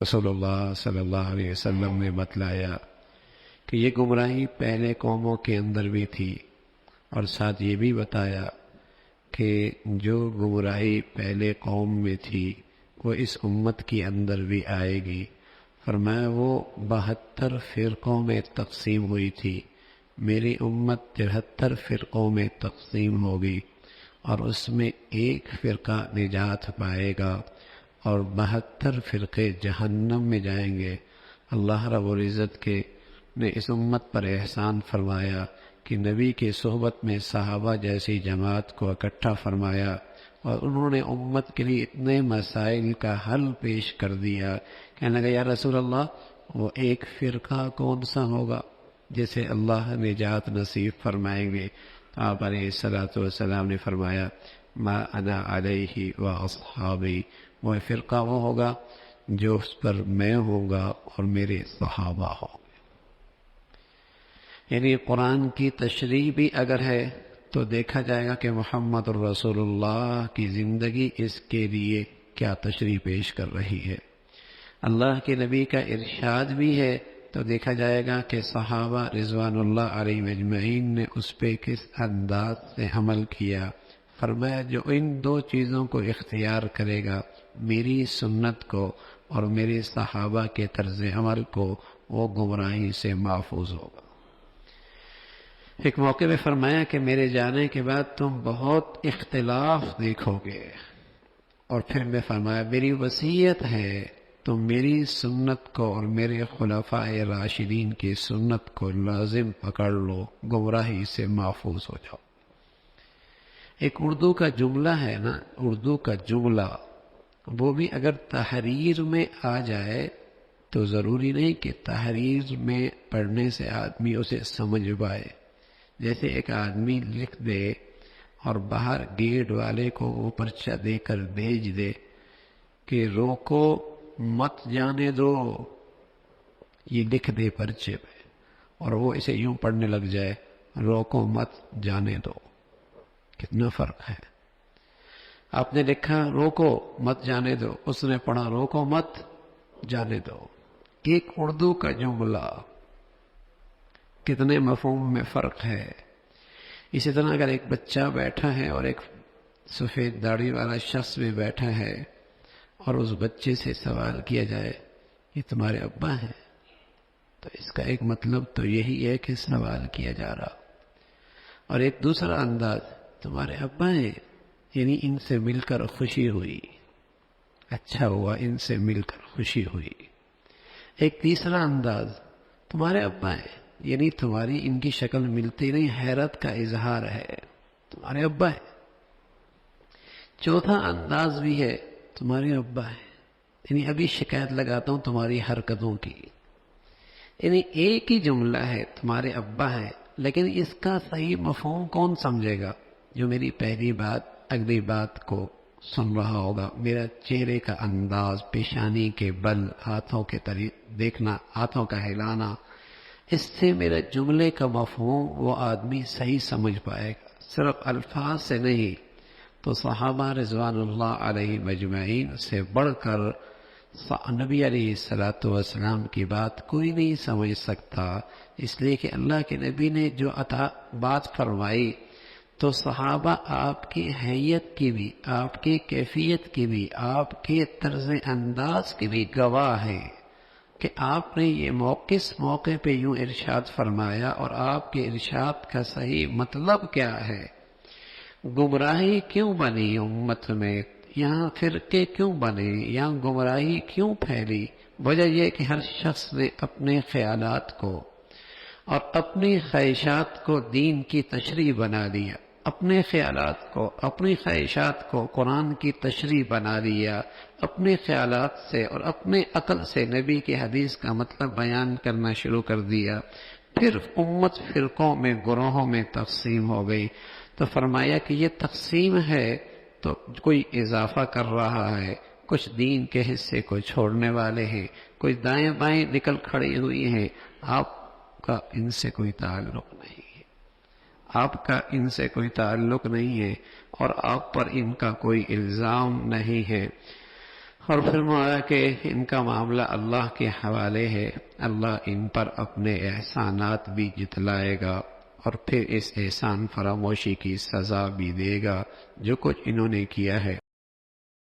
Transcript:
رسول اللہ صلی اللہ علیہ وسلم نے بتلایا کہ یہ گمراہی پہلے قوموں کے اندر بھی تھی، اور ساتھ یہ بھی بتایا کہ جو گمراہی پہلے قوم میں تھی وہ اس امت کے اندر بھی آئے گی۔ فرمایا وہ 72 فرقوں میں تقسیم ہوئی تھی، میری امت 73 فرقوں میں تقسیم ہوگی، اور اس میں ایک فرقہ نجات پائے گا اور 72 فرقے جہنم میں جائیں گے۔ اللہ رب العزت کے نے اس امت پر احسان فرمایا کہ نبی کے صحبت میں صحابہ جیسی جماعت کو اکٹھا فرمایا، اور انہوں نے امت کے لیے اتنے مسائل کا حل پیش کر دیا۔ کہنے لگا یا رسول اللہ وہ ایک فرقہ کون سا ہوگا جسے اللہ نجات نصیب فرمائیں گے؟ تو آپ علیہ الصلوۃ والسلام نے فرمایا ما انا علیہ و اصحابی، وہ فرقہ وہ ہوگا جو اس پر میں ہوں گا اور میرے صحابہ ہوں۔ یعنی قرآن کی تشریح بھی اگر ہے تو دیکھا جائے گا کہ محمد الرسول اللہ کی زندگی اس کے لیے کیا تشریح پیش کر رہی ہے۔ اللہ کے نبی کا ارشاد بھی ہے تو دیکھا جائے گا کہ صحابہ رضوان اللہ علیہم اجمعین نے اس پہ کس انداز سے عمل کیا۔ فرمایا جو ان دو چیزوں کو اختیار کرے گا، میری سنت کو اور میرے صحابہ کے طرز عمل کو، وہ گمراہی سے محفوظ ہوگا۔ ایک موقع میں فرمایا کہ میرے جانے کے بعد تم بہت اختلاف دیکھو گے، اور پھر میں فرمایا میری وصیت ہے تم میری سنت کو اور میرے خلفاء راشدین کی سنت کو لازم پکڑ لو، گمراہی سے محفوظ ہو جاؤ۔ ایک اردو کا جملہ ہے نا، اردو کا جملہ وہ بھی اگر تحریر میں آ جائے تو ضروری نہیں کہ تحریر میں پڑھنے سے آدمی اسے سمجھ پائے۔ جیسے ایک آدمی لکھ دے اور باہر گیٹ والے کو وہ پرچہ دے کر بھیج دے کہ روکو مت جانے دو، یہ لکھ دے پرچے پہ، اور وہ اسے یوں پڑھنے لگ جائے روکو مت جانے دو، کتنا فرق ہے۔ آپ نے لکھا روکو مت جانے دو، اس نے پڑھا روکو مت جانے دو۔ ایک اردو کا جملہ کتنے مفہوم میں فرق ہے۔ اسی طرح اگر ایک بچہ بیٹھا ہے اور ایک سفید داڑھی والا شخص بھی بیٹھا ہے اور اس بچے سے سوال کیا جائے یہ تمہارے ابا ہیں، تو اس کا ایک مطلب تو یہی ہے کہ سوال کیا جا رہا، اور ایک دوسرا انداز تمہارے ابا ہیں یعنی ان سے مل کر خوشی ہوئی، اچھا ہوا ان سے مل کر خوشی ہوئی۔ ایک تیسرا انداز تمہارے ابا ہیں یعنی تمہاری ان کی شکل ملتی نہیں، حیرت کا اظہار ہے، تمہارے ابا ہیں۔ چوتھا انداز بھی ہے تمہارے ابا ہیں یعنی ابھی شکایت لگاتا ہوں تمہاری حرکتوں کی۔ یعنی ایک ہی جملہ ہے تمہارے ابا ہیں، لیکن اس کا صحیح مفہوم کون سمجھے گا؟ جو میری پہلی بات اگلی بات کو سن رہا ہوگا، میرا چہرے کا انداز، پیشانی کے بل، ہاتھوں کے دیکھنا، ہاتھوں کا ہلانا، اس سے میرے جملے کا مفہوم وہ آدمی صحیح سمجھ پائے گا، صرف الفاظ سے نہیں۔ تو صحابہ رضوان اللہ علیہ مجمعین سے بڑھ کر نبی علیہ الصلوۃ والسلام کی بات کوئی نہیں سمجھ سکتا، اس لیے کہ اللہ کے نبی نے جو بات فرمائی تو صحابہ آپ کی حیت کی بھی، آپ کی کیفیت کی بھی، آپ کے طرز انداز کی بھی گواہ ہیں کہ آپ نے یہ کس موقع پہ یوں ارشاد فرمایا اور آپ کے ارشاد کا صحیح مطلب کیا ہے۔ گمراہی کیوں بنی امت میں، یہاں فرقے کیوں بنے، یہاں گمراہی کیوں پھیلی؟ وجہ یہ کہ ہر شخص نے اپنے خیالات کو اور اپنی خواہشات کو دین کی تشریح بنا لیا، اپنے خیالات کو، اپنی خواہشات کو قرآن کی تشریح بنا لیا، اپنے خیالات سے اور اپنے عقل سے نبی کی حدیث کا مطلب بیان کرنا شروع کر دیا، پھر امت فرقوں میں، گروہوں میں تقسیم ہو گئی۔ تو فرمایا کہ یہ تقسیم ہے تو کوئی اضافہ کر رہا ہے، کچھ دین کے حصے کو چھوڑنے والے ہیں، کچھ دائیں بائیں نکل کھڑی ہوئی ہیں، آپ کا ان سے کوئی تعلق نہیں ہے، آپ کا ان سے کوئی تعلق نہیں ہے اور آپ پر ان کا کوئی الزام نہیں ہے۔ اور فرمایا کہ ان کا معاملہ اللہ کے حوالے ہے، اللہ ان پر اپنے احسانات بھی جتلائے گا اور پھر اس احسان فراموشی کی سزا بھی دے گا جو کچھ انہوں نے کیا ہے۔